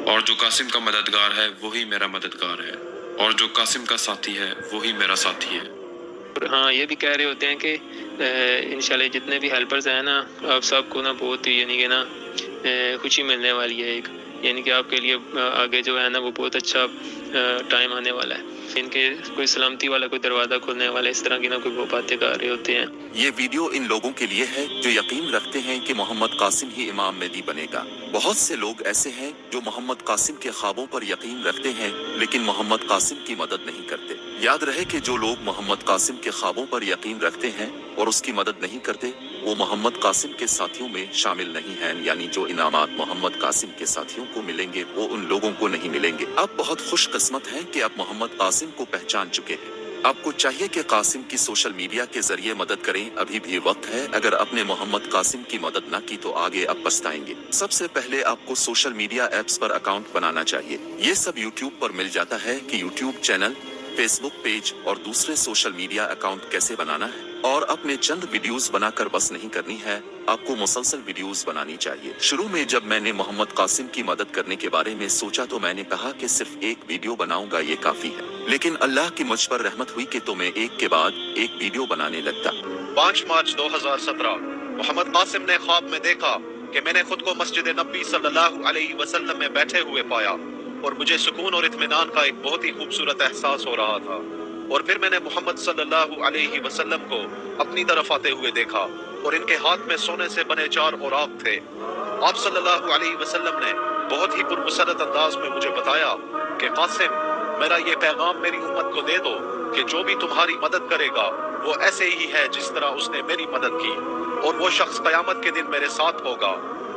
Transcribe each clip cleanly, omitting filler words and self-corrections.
اور جو قاسم کا مددگار ہے وہی میرا مددگار ہے، اور جو قاسم کا ساتھی ہے وہی میرا ساتھی ہے۔ ہاں یہ بھی کہہ رہے ہوتے ہیں کہ انشاءاللہ جتنے بھی ہیلپرز ہیں نا، آپ سب کو نا بہت یعنی کہ نا خوشی ملنے والی ہے ایک، یعنی کہ آپ کے لیے آگے جو ہے نا وہ بہت اچھا ٹائم آنے والا ہے۔ ان کے کوئی سلامتی والا کوئی دروازہ کھلنے والا، اس طرح کی نا کوئی وہ باتیں کر رہے ہوتے ہیں۔ یہ ویڈیو ان لوگوں کے لیے ہے جو یقین رکھتے ہیں کہ محمد قاسم ہی امام مہدی بنے گا۔ بہت سے لوگ ایسے ہیں جو محمد قاسم کے خوابوں پر یقین رکھتے ہیں لیکن محمد قاسم کی مدد نہیں کرتے۔ یاد رہے کہ جو لوگ محمد قاسم کے خوابوں پر یقین رکھتے ہیں اور اس کی مدد نہیں کرتے، وہ محمد قاسم کے ساتھیوں میں شامل نہیں ہیں، یعنی جو انعامات محمد قاسم کے ساتھیوں کو ملیں گے وہ ان لوگوں کو نہیں ملیں گے۔ آپ بہت خوش قسمت ہیں کہ آپ محمد قاسم کو پہچان چکے ہیں۔ آپ کو چاہیے کہ قاسم کی سوشل میڈیا کے ذریعے مدد کریں، ابھی بھی وقت ہے۔ اگر آپ نے محمد قاسم کی مدد نہ کی تو آگے آپ پچھتائیں گے۔ سب سے پہلے آپ کو سوشل میڈیا ایپس پر اکاؤنٹ بنانا چاہیے۔ یہ سب یوٹیوب پر مل جاتا ہے کہ یوٹیوب چینل، فیس بک پیج اور دوسرے سوشل میڈیا اکاؤنٹ کیسے بنانا ہے۔ اور اپنے چند ویڈیوز بنا کر بس نہیں کرنی ہے، آپ کو مسلسل ویڈیوز بنانی چاہیے۔ شروع میں جب میں نے محمد قاسم کی مدد کرنے کے بارے میں سوچا تو میں نے کہا کہ صرف ایک ویڈیو بناؤں گا یہ کافی ہے، لیکن اللہ کی مجھ پر رحمت ہوئی کہ تو میں ایک کے بعد ایک ویڈیو بنانے لگتا۔ 5 مارچ 2017 محمد قاسم نے خواب میں دیکھا کہ میں نے خود کو مسجد نبی صلی اللہ علیہ وسلم میں بیٹھے ہوئے پایا اور مجھے سکون اور اطمینان کا ایک بہت ہی خوبصورت احساس ہو رہا تھا۔ اور پھر میں نے محمد صلی اللہ علیہ وسلم کو اپنی طرف آتے ہوئے دیکھا اور ان کے ہاتھ میں سونے سے بنے 4 اوراق تھے۔ آپ صلی اللہ علیہ وسلم نے بہت ہی پرمسرت انداز میں مجھے بتایا کہ قاسم، میرا یہ پیغام میری امت کو دے دو کہ جو بھی تمہاری مدد کرے گا وہ ایسے ہی ہے جس طرح اس نے میری مدد کی، اور وہ شخص قیامت کے دن میرے ساتھ ہوگا۔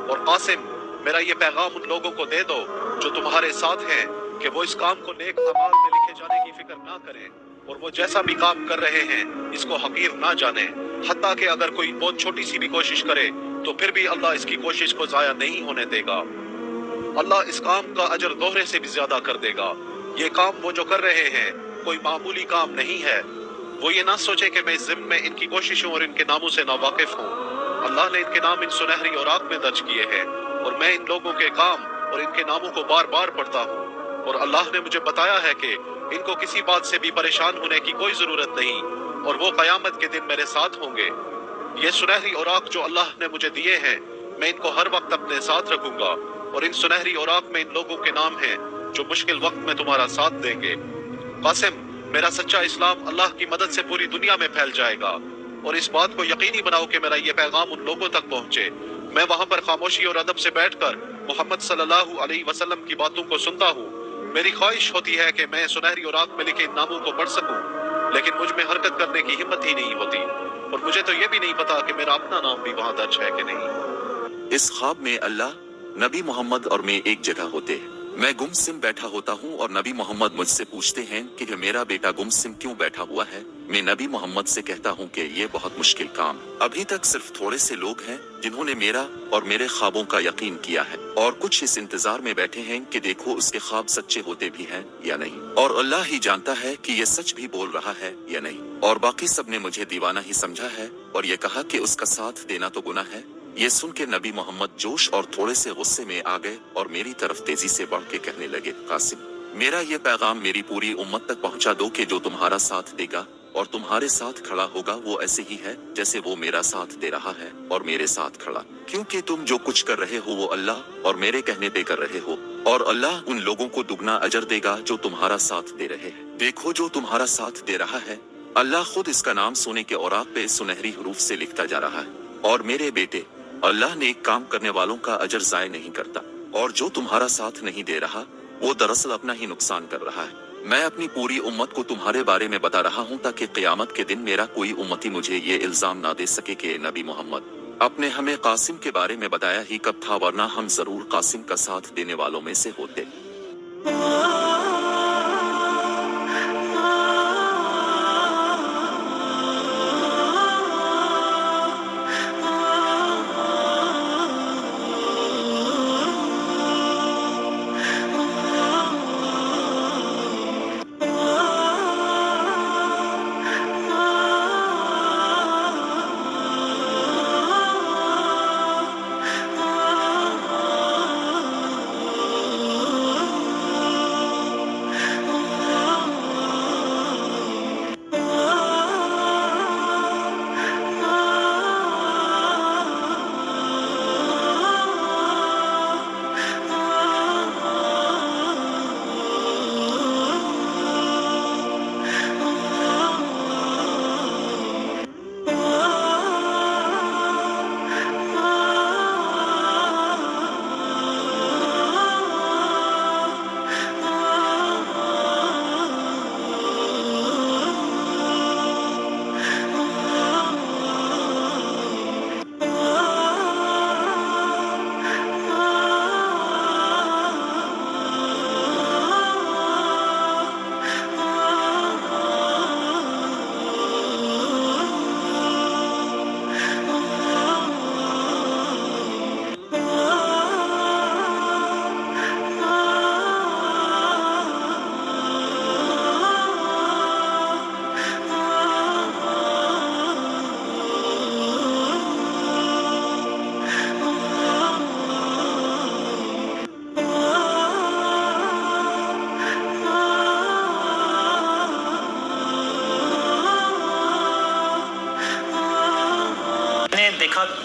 اور قاسم، میرا یہ پیغام ان لوگوں کو دے دو جو تمہارے ساتھ ہیں کہ وہ اس کام کو نیک اعمال میں لکھے جانے کی فکر نہ کریں، اور وہ جیسا بھی کام کر رہے ہیں اس کو حقیر نہ جانیں، حتیٰ کہ اگر کوئی بہت چھوٹی سی بھی کوشش کرے تو پھر بھی اللہ اس کی کوشش کو ضائع نہیں ہونے دے گا۔ اللہ اس کام کا اجر دوہرے سے بھی زیادہ کر دے گا۔ یہ کام وہ جو کر رہے ہیں کوئی معمولی کام نہیں ہے۔ وہ یہ نہ سوچے کہ میں اس ضمن میں ان کی کوششوں اور ان کے ناموں سے ناواقف ہوں۔ اللہ نے ان کے نام ان سنہری اوراق میں درج کیے ہیں، اور میں ان لوگوں کے کام اور ان کے ناموں کو بار بار پڑھتا ہوں، اور اللہ نے مجھے بتایا ہے کہ ان کو کسی بات سے بھی پریشان ہونے کی کوئی ضرورت نہیں، اور وہ قیامت کے دن میرے ساتھ ہوں گے۔ یہ سنہری اوراق جو اللہ نے مجھے دیے ہیں میں ان کو ہر وقت اپنے ساتھ رکھوں گا، اور ان سنہری اوراق میں ان لوگوں کے نام ہیں جو مشکل وقت میں تمہارا ساتھ دیں گے۔ قاسم، میرا سچا اسلام اللہ کی مدد سے پوری دنیا میں پھیل جائے گا، اور اس بات کو یقینی بناؤ کہ میرا یہ پیغام ان لوگوں تک پہنچے۔ میں وہاں پر خاموشی اور ادب سے بیٹھ کر محمد صلی اللہ علیہ وسلم کی باتوں کو سنتا ہوں۔ میری خواہش ہوتی ہے کہ میں سنہری اوراق میں لکھے ان ناموں کو پڑھ سکوں، لیکن مجھ میں حرکت کرنے کی ہمت ہی نہیں ہوتی، اور مجھے تو یہ بھی نہیں پتا کہ میرا اپنا نام بھی وہاں درج ہے کہ نہیں۔ اس خواب میں اللہ، نبی محمد اور میں ایک جگہ ہوتے ہیں۔ میں گم سم بیٹھا ہوتا ہوں اور نبی محمد مجھ سے پوچھتے ہیں کہ میرا بیٹا گم سم کیوں بیٹھا ہوا ہے۔ میں نبی محمد سے کہتا ہوں کہ یہ بہت مشکل کام ہے۔ ابھی تک صرف تھوڑے سے لوگ ہیں جنہوں نے میرا اور میرے خوابوں کا یقین کیا ہے، اور کچھ اس انتظار میں بیٹھے ہیں کہ دیکھو اس کے خواب سچے ہوتے بھی ہیں یا نہیں، اور اللہ ہی جانتا ہے کہ یہ سچ بھی بول رہا ہے یا نہیں۔ اور باقی سب نے مجھے دیوانہ ہی سمجھا ہے اور یہ کہا کہ اس کا ساتھ دینا تو گناہ ہے۔ یہ سن کے نبی محمد جوش اور تھوڑے سے غصے میں آ گئے اور میری طرف تیزی سے بڑھ کے کہنے لگے، قاسم، میرا یہ پیغام میری پوری امت تک پہنچا دو کہ جو تمہارا ساتھ دے گا اور تمہارے ساتھ کھڑا ہوگا وہ ایسے ہی ہے جیسے وہ میرا ساتھ دے رہا ہے اور میرے ساتھ کھڑا، کیونکہ تم جو کچھ کر رہے ہو وہ اللہ اور میرے کہنے پہ کر رہے ہو، اور اللہ ان لوگوں کو دگنا اجر دے گا جو تمہارا ساتھ دے رہے ہیں۔ دیکھو جو تمہارا ساتھ دے رہا ہے، اللہ خود اس کا نام سونے کے اوراق پہ سنہری حروف سے لکھتا جا رہا ہے۔ اور میرے بیٹے، اللہ نیک کام کرنے والوں کا اجر ضائع نہیں کرتا، اور جو تمہارا ساتھ نہیں دے رہا وہ دراصل اپنا ہی نقصان کر رہا ہے۔ میں اپنی پوری امت کو تمہارے بارے میں بتا رہا ہوں تاکہ قیامت کے دن میرا کوئی امتی مجھے یہ الزام نہ دے سکے کہ نبی محمد آپ نے ہمیں قاسم کے بارے میں بتایا ہی کب تھا، ورنہ ہم ضرور قاسم کا ساتھ دینے والوں میں سے ہوتے۔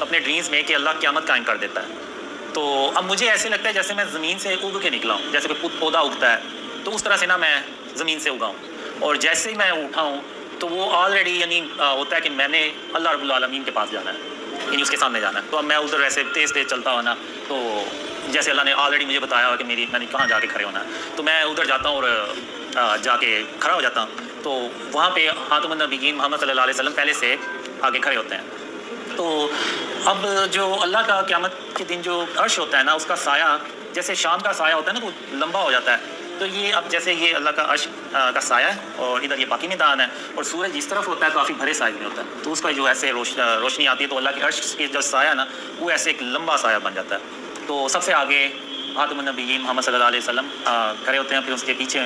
اپنے ڈریمز میں کہ اللہ قیامت قائم کر دیتا ہے. تو اب مجھے ایسے لگتا ہے جیسے میں زمین سے اگ کے نکلا ہوں, جیسے کوئی پودا اگتا ہے تو اس طرح سے نا میں زمین سے اگا ہوں, اور جیسے ہی میں اٹھا ہوں تو وہ آلریڈی یعنی ہوتا ہے کہ میں نے اللہ رب العالمین کے پاس جانا ہے, یعنی اس کے سامنے جانا ہے. تو اب میں ادھر ایسے تیز تیز چلتا ہوں نا, تو جیسے اللہ نے آلریڈی مجھے بتایا ہوا کہ میں نے کہاں جا کے کھڑے ہونا ہے, تو میں ادھر جاتا ہوں اور جا کے کھڑا ہو جاتا ہوں. تو وہاں پہ خاتم النبیین محمد صلی اللہ علیہ وسلم پہلے سے آگے کھڑے ہوتے ہیں. تو اب جو اللہ کا قیامت کے دن جو عرش ہوتا ہے نا, اس کا سایہ جیسے شام کا سایہ ہوتا ہے نا, وہ لمبا ہو جاتا ہے. تو یہ اب جیسے یہ اللہ کا عرش کا سایہ ہے, اور ادھر یہ باقی میدان ہے, اور سورج اس طرف ہوتا ہے کافی بھرے سائز میں ہوتا ہے, تو اس کا جو ایسے روشنی آتی ہے تو اللہ کے عرش کے جو سایہ ہے نا, وہ ایسے ایک لمبا سایہ بن جاتا ہے. تو سب سے آگے خاتم النبیین محمد صلی اللہ علیہ وسلم کھڑے ہوتے ہیں. پھر اس کے پیچھے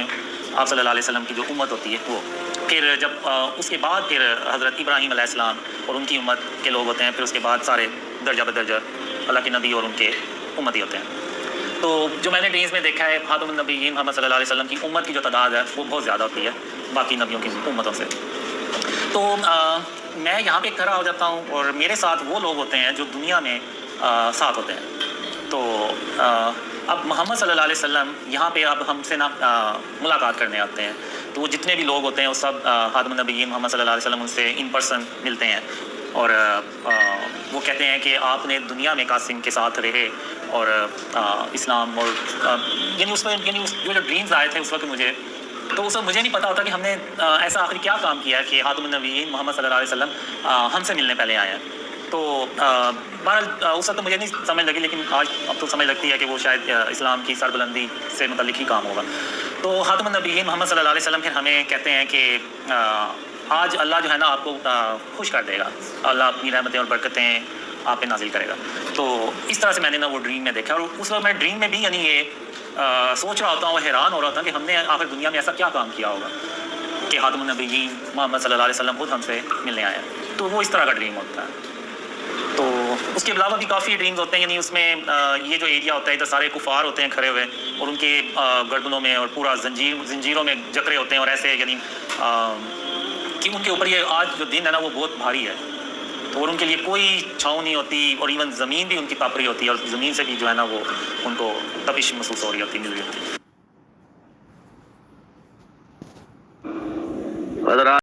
آپ صلی اللہ علیہ وسلم کی جو امت ہوتی ہے وہ, پھر جب اس کے بعد پھر حضرت ابراہیم علیہ السلام اور ان کی امت کے لوگ ہوتے ہیں. پھر اس کے بعد سارے درجہ بدرجہ اللہ کے نبی اور ان کے امتی ہوتے ہیں. تو جو میں نے ڈریمز میں دیکھا ہے, خاتم النبیین محمد صلی اللہ علیہ وسلم کی امت کی جو تعداد ہے وہ بہت زیادہ ہوتی ہے باقی نبیوں کی امتوں سے. تو میں یہاں پہ کھڑا ہو جاتا ہوں, اور میرے ساتھ وہ لوگ ہوتے ہیں جو دنیا میں ساتھ ہوتے ہیں. تو اب محمد صلی اللہ علیہ وسلم یہاں پہ اب ہم سے نا ملاقات کرنے آتے ہیں. تو وہ جتنے بھی لوگ ہوتے ہیں وہ سب خاتم النبیین محمد صلی اللہ علیہ وسلم ان سے ان پرسن ملتے ہیں, اور وہ کہتے ہیں کہ آپ نے دنیا میں قاسم کے ساتھ رہے, اور اسلام اور یعنی اس میں یعنی جو ڈریمز آئے تھے اس وقت مجھے, تو اس وقت مجھے نہیں پتا ہوتا کہ ہم نے ایسا آخر کیا کام کیا ہے کہ خاتم النبیین محمد صلی اللہ علیہ وسلم ہم سے ملنے پہلے آئے ہیں. تو بہرحال اس وقت تو مجھے نہیں سمجھ لگی, لیکن آج اب تو سمجھ لگتی ہے کہ وہ شاید اسلام کی سربلندی سے متعلق ہی کام ہوگا. تو خاتم النبیین محمد صلی اللہ علیہ وسلم پھر ہمیں کہتے ہیں کہ آج اللہ جو ہے نا آپ کو خوش کر دے گا, اللہ اپنی رحمتیں اور برکتیں آپ پہ نازل کرے گا. تو اس طرح سے میں نے نا وہ ڈریم میں دیکھا, اور اس وقت میں ڈریم میں بھی یعنی یہ سوچ رہا ہوتا ہوں, حیران ہو رہا ہوتا کہ ہم نے آخر دنیا میں ایسا کیا کام کیا ہوگا کہ خاتم النبیین محمد صلی اللہ علیہ وسلم خود ہم سے ملنے آئے ہیں. تو وہ اس طرح کا ڈریم ہوتا ہے. تو اس کے علاوہ بھی کافی ڈریمز ہوتے ہیں, یعنی اس میں یہ جو ایریا ہوتا ہے ادھر سارے کفار ہوتے ہیں کھڑے ہوئے, اور ان کے گردنوں میں اور پورا زنجیروں میں جکڑے ہوتے ہیں, اور ایسے یعنی کہ ان کے اوپر یہ آج جو دن ہے نا وہ بہت بھاری ہے, تو اور ان کے لیے کوئی چھاؤں نہیں ہوتی, اور ایون زمین بھی ان کی پاپری ہوتی ہے, اور زمین سے بھی جو ہے نا وہ ان کو تپش محسوس ہو رہی ہوتی, مل رہی ہوتی ہے.